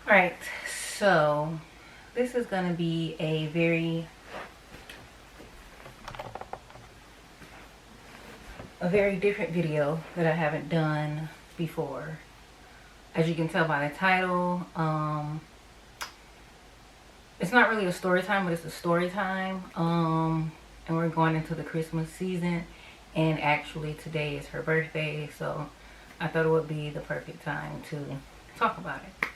Alright, so this is going to be a very different video that I haven't done before. As you can tell by the title, it's not really a story time, but it's a story time. And we're going into the Christmas season, and actually today is her birthday, so I thought it would be the perfect time to talk about it.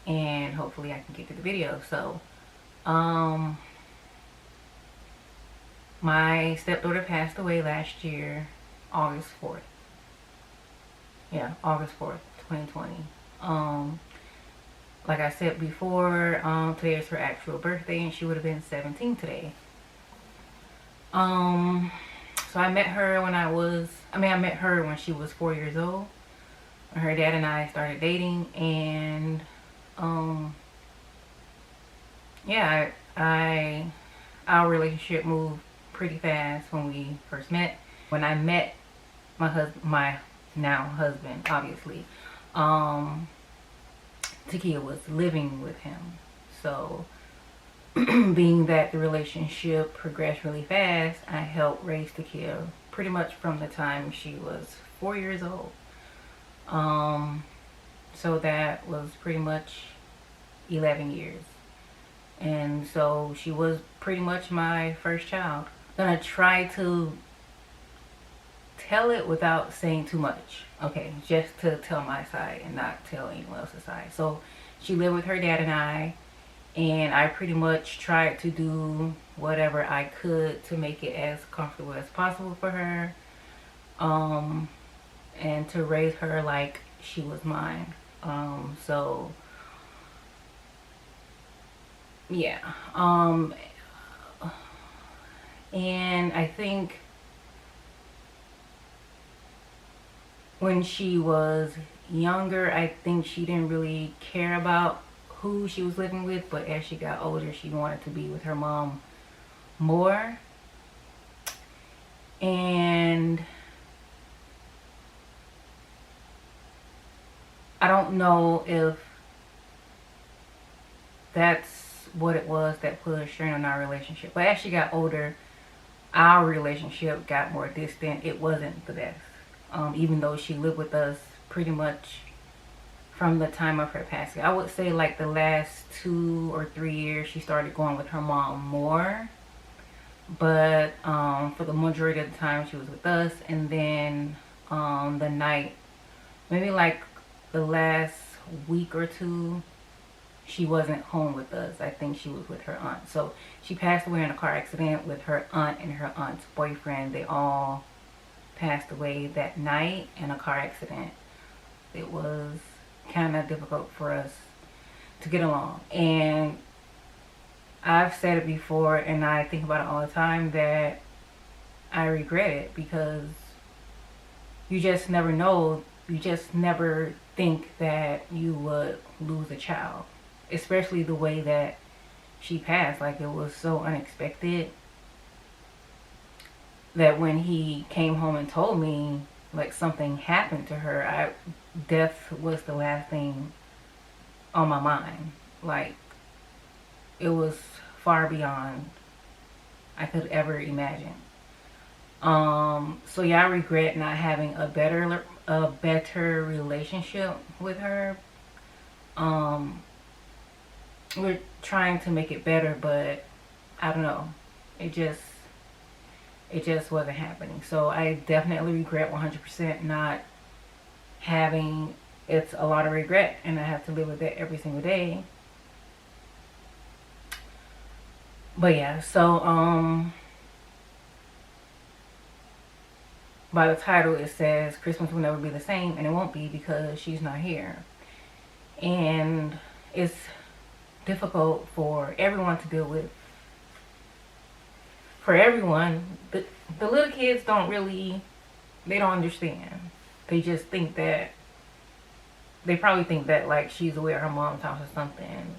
And hopefully I can get to the video. So, my stepdaughter passed away last year, August 4th. Yeah, August 4th, 2020. Like I said before, today is her actual birthday, and she would have been 17 today. So I met her when I met her when she was 4 years old. Her dad and I started dating, and yeah, our relationship moved pretty fast when we first met. When I met my now husband, obviously, Takia was living with him. So being that the relationship progressed really fast, I helped raise Takia pretty much from the time she was 4 years old. So that was pretty much 11 years. And so she was pretty much my first child. I'm gonna try to tell it without saying too much. Okay, just to tell my side and not tell anyone else's side. So she lived with her dad and I pretty much tried to do whatever I could to make it as comfortable as possible for her, and to raise her like she was mine. So yeah, and I think when she was younger, I think she didn't really care about who she was living with, but as she got older, she wanted to be with her mom more. And I don't know if that's what it was that put a strain on our relationship, but as she got older, our relationship got more distant. It wasn't the best, even though she lived with us pretty much from the time of her passing. I would say like the last 2 or 3 years she started going with her mom more, but for the majority of the time she was with us. And then the night, maybe like the last week or 2, she wasn't home with us. I think she was with her aunt. So she passed away in a car accident with her aunt and her aunt's boyfriend. They all passed away that night in a car accident. It was kind of difficult for us to get along, and I've said it before and I think about it all the time that I regret it, because you just never know. You just never think that you would lose a child, especially the way that she passed. Like, it was so unexpected that when he came home and told me like something happened to her, death was the last thing on my mind. Like, it was far beyond I could ever imagine. So yeah, I regret not having a better relationship with her. We're trying to make it better, but I don't know. It just wasn't happening. So I definitely regret 100% not having. It's a lot of regret, and I have to live with it every single day. But yeah, so by the title it says Christmas will never be the same, and it won't be because she's not here. And it's difficult for everyone to deal with. For everyone, the little kids don't understand. They just think that, they probably think that like she's away at her mom's house or something,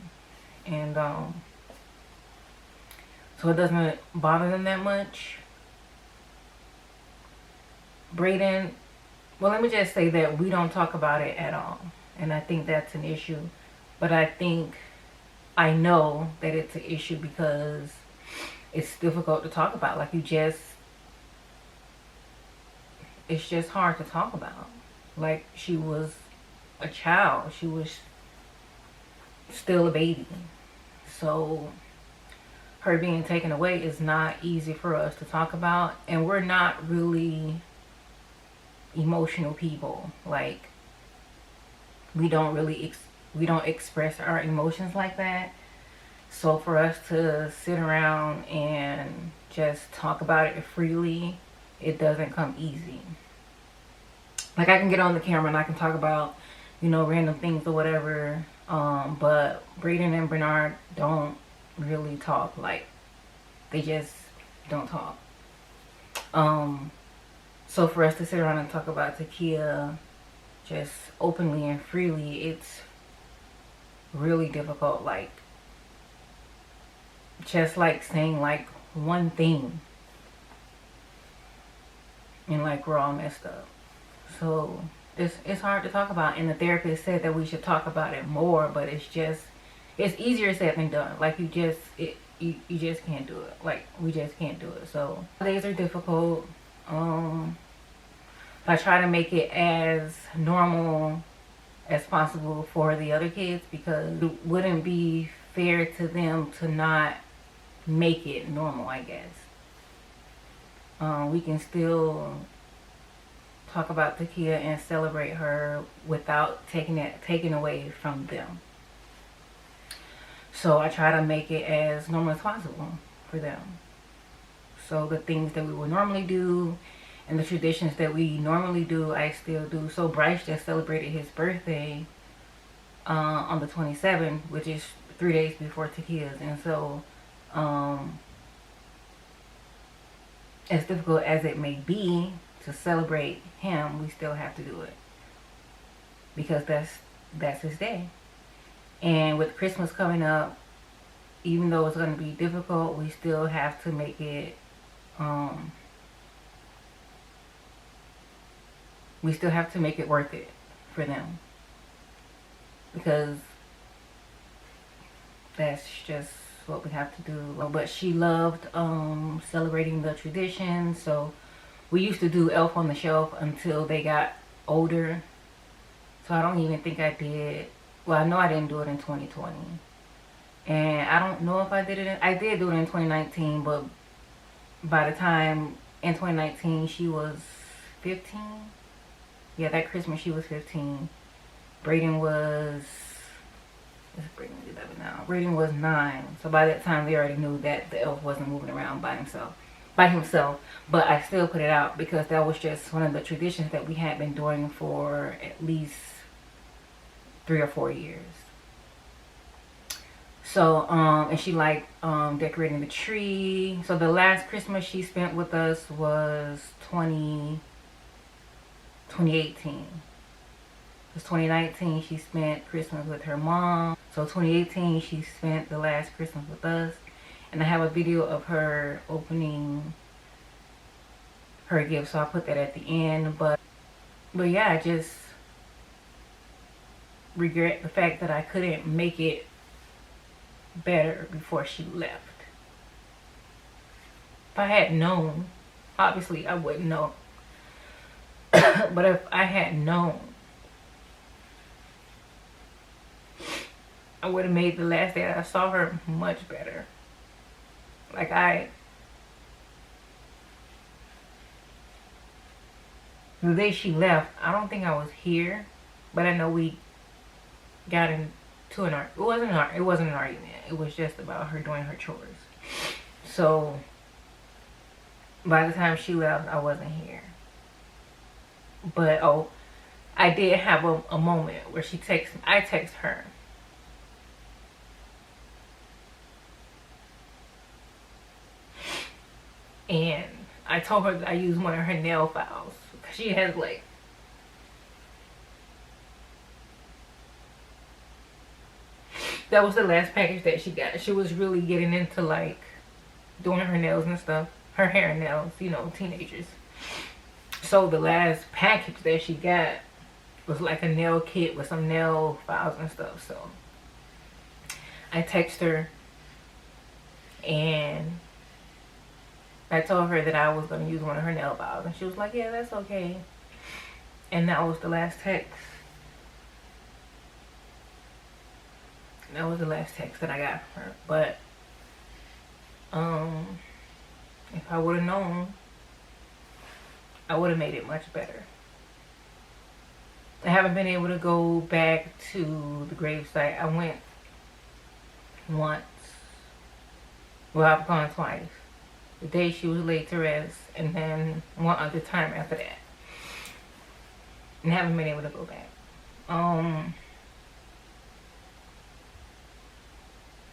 and so it doesn't bother them that much. Brayden, well, let me just say that we don't talk about it at all, and I think that's an issue But I know that it's an issue because it's difficult to talk about. Like it's just hard to talk about. Like, she was a child. She was still a baby. So her being taken away is not easy for us to talk about. And we're not really emotional people. Like, we don't express our emotions like that. So for us to sit around and just talk about it freely, it doesn't come easy. Like, I can get on the camera and I can talk about, you know, random things or whatever. But Braden and Bernard don't really talk. Like, they just don't talk. So for us to sit around and talk about Takia just openly and freely, it's really difficult. Like, just like saying like one thing and like we're all messed up. So it's hard to talk about, and the therapist said that we should talk about it more, but it's easier said than done. Like, you just can't do it. Like, we just can't do it. So days are difficult. I try to make it as normal as possible for the other kids, because it wouldn't be fair to them to not make it normal, I guess. We can still talk about Takia and celebrate her without taking away from them. So I try to make it as normal as possible for them. So the things that we would normally do and the traditions that we normally do, I still do. So Bryce just celebrated his birthday on the 27th, which is 3 days before Takia's. And so as difficult as it may be to celebrate him, we still have to do it, because that's his day. And with Christmas coming up, even though it's going to be difficult, we still have to make it worth it for them, because that's just what we have to do. But she loved celebrating the tradition. So we used to do Elf on the Shelf until they got older. So I don't even think I did. Well, I know I didn't do it in 2020. And I don't know if I did it. I did do it in 2019, but by the time in 2019 she was 15. Yeah, that Christmas she was 15. Braden was... Braden 11 now. Braden was 9. So by that time they already knew that the elf wasn't moving around by himself. But I still put it out because that was just one of the traditions that we had been doing for at least 3 or 4 years. So and she liked decorating the tree. So the last Christmas she spent with us was 2018. Because 2019 she spent Christmas with her mom. So 2018 she spent the last Christmas with us. And I have a video of her opening her gift, so I'll put that at the end. But yeah, I just regret the fact that I couldn't make it better before she left. If I had known, obviously I wouldn't know. But if I had known, I would have made the last day that I saw her much better. Like, the day she left, I don't think I was here, but I know we got into an argument. It wasn't an argument. It was just about her doing her chores. So by the time she left, I wasn't here. But I did have a moment where I text her. And I told her that I used one of her nail files. Because she has like... That was the last package that she got. She was really getting into like doing her nails and stuff. Her hair and nails, you know, teenagers. So the last package that she got was like a nail kit with some nail files and stuff. So I text her and I told her that I was going to use one of her nail files, and she was like, yeah, that's okay. And that was the last text. That was the last text that I got from her. But if I would have known, I would have made it much better. I haven't been able to go back to the gravesite. I went once. Well, I've gone twice. The day she was laid to rest, and then one other time after that. And haven't been able to go back.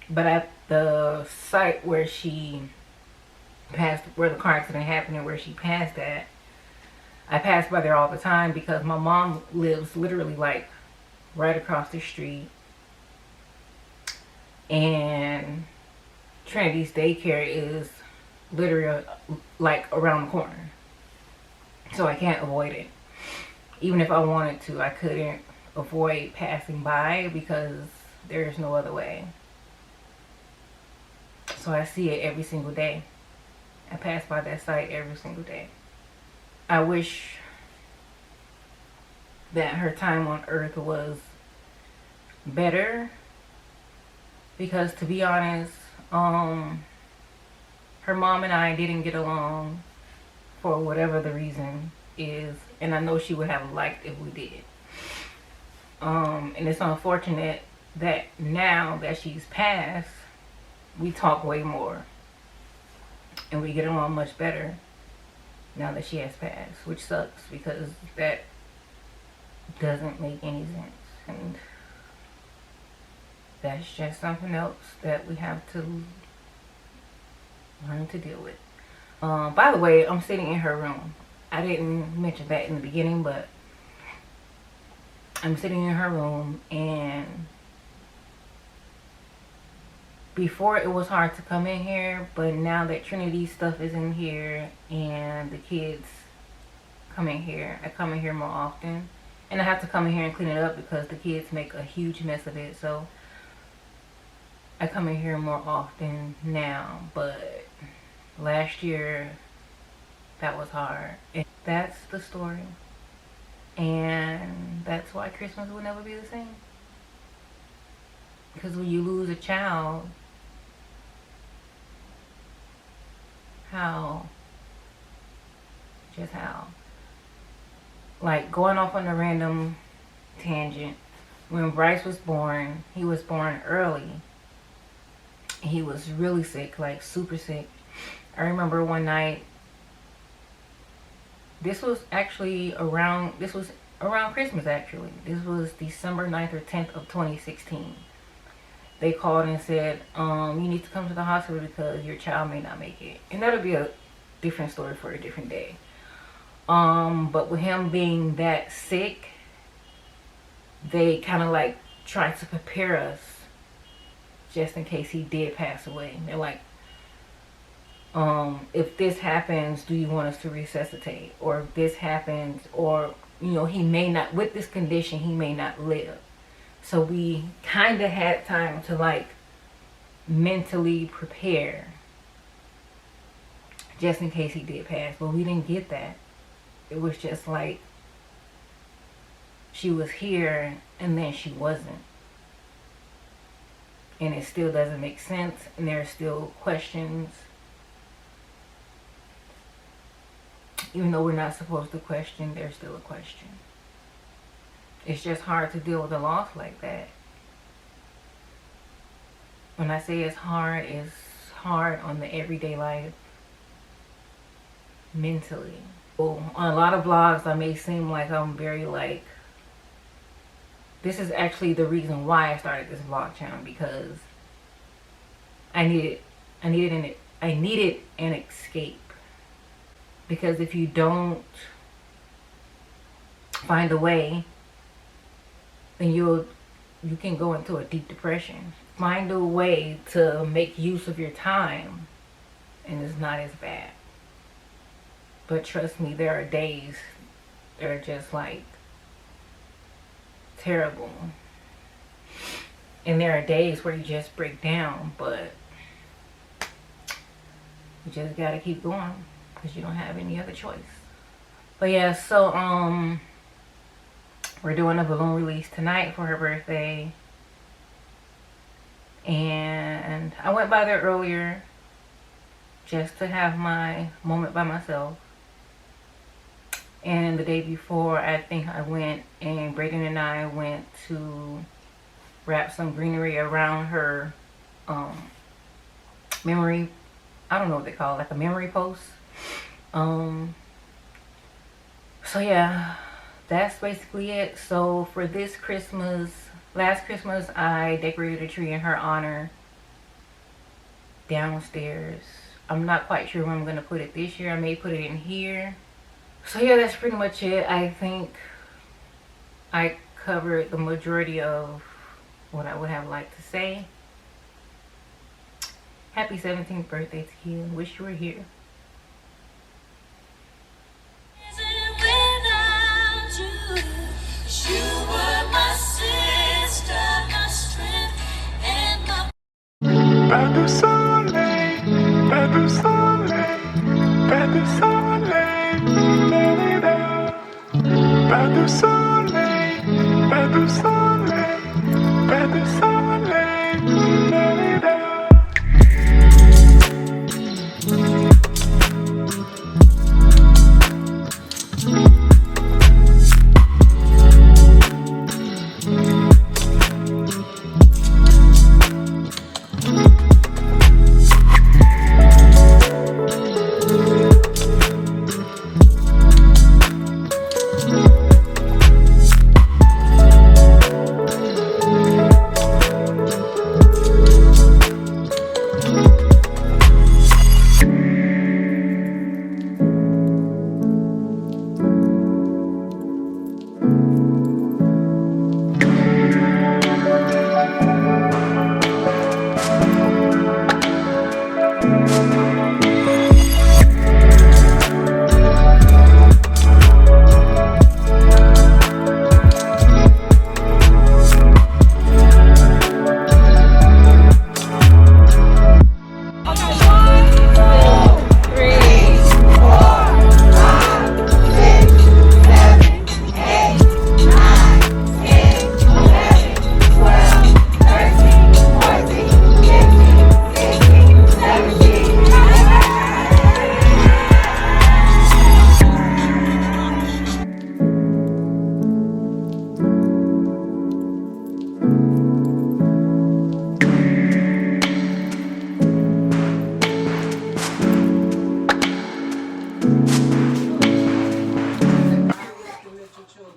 But at the site where she passed, where the car accident happened and where she passed at, I pass by there all the time because my mom lives literally like right across the street. And Trinity's daycare is literally like around the corner. So I can't avoid it. Even if I wanted to, I couldn't avoid passing by because there's no other way. So I see it every single day. I pass by that site every single day. I wish that her time on earth was better, because to be honest, her mom and I didn't get along for whatever the reason is, and I know she would have liked if we did. And it's unfortunate that now that she's passed, we talk way more and we get along much better now that she has passed, which sucks because that doesn't make any sense, and that's just something else that we have to learn to deal with. By the way, I'm sitting in her room. I didn't mention that in the beginning, but I'm sitting in her room, and before it was hard to come in here, but now that Trinity's stuff is in here and the kids come in here, I come in here more often. And I have to come in here and clean it up because the kids make a huge mess of it. So I come in here more often now, but last year that was hard. And that's the story. And that's why Christmas will never be the same. Because when you lose a child, how? Like, going off on a random tangent, when Bryce was born, he was born early. He was really sick, like super sick. I remember one night, this was around Christmas actually. This was December 9th or 10th of 2016. They called and said, you need to come to the hospital because your child may not make it. And that'll be a different story for a different day. But with him being that sick, they kind of like tried to prepare us just in case he did pass away. They're like, if this happens, do you want us to resuscitate? Or if this happens, or, you know, he may not, with this condition, he may not live. So we kind of had time to like mentally prepare just in case he did pass. But we didn't get that. It was just like she was here and then she wasn't. And it still doesn't make sense, and there are still questions. Even though we're not supposed to question, there's still a question. It's just hard to deal with a loss like that. When I say it's hard on the everyday life, mentally. On a lot of vlogs, I may seem like I'm very like, this is actually the reason why I started this vlog channel, because I needed an escape. Because if you don't find a way, then you can go into a deep depression. Find a way to make use of your time, and it's not as bad. But trust me, there are days that are just like terrible. And there are days where you just break down, but you just gotta keep going because you don't have any other choice. But yeah, so we're doing a balloon release tonight for her birthday. And I went by there earlier just to have my moment by myself. And the day before, I think I went, and Brayden and I went to wrap some greenery around her memory, I don't know what they call it, like a memory post. So yeah, that's basically it. So for this Christmas, last Christmas, I decorated a tree in her honor downstairs. I'm not quite sure where I'm gonna put it this year. I may put it in here. So yeah, that's pretty much it. I think I covered the majority of what I would have liked to say. Happy 17th birthday, Takia. Wish you were here. Pas de soleil, pas de soleil, pas de soleil, pas de soleil, pas de soleil, pas de soleil,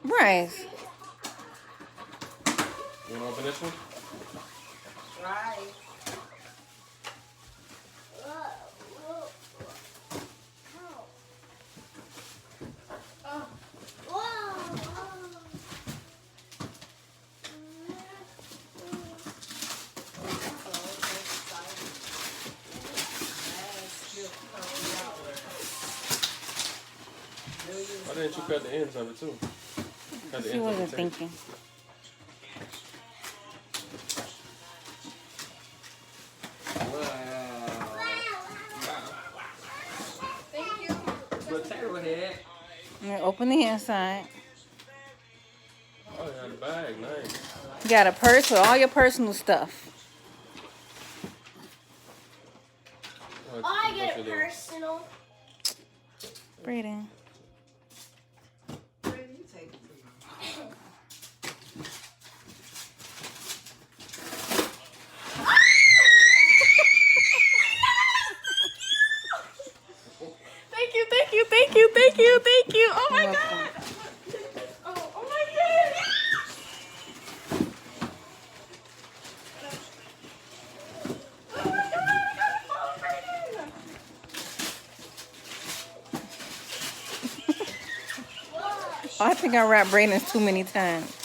Bryce. You want to open this one? Right. Why didn't you cut the ends of it too? Cut the She ends of wasn't the tape. thinking. Potato head. Open the inside. Oh, yeah, the bag, nice. You got a purse with all your personal stuff. Oh, I get it personal. Brayden. Where do you take it to? Thank you, thank you, thank you, thank you, thank you. Oh my God. Oh my God. Oh my God, I got a phone, Brayden. I think I wrapped Brayden's too many times.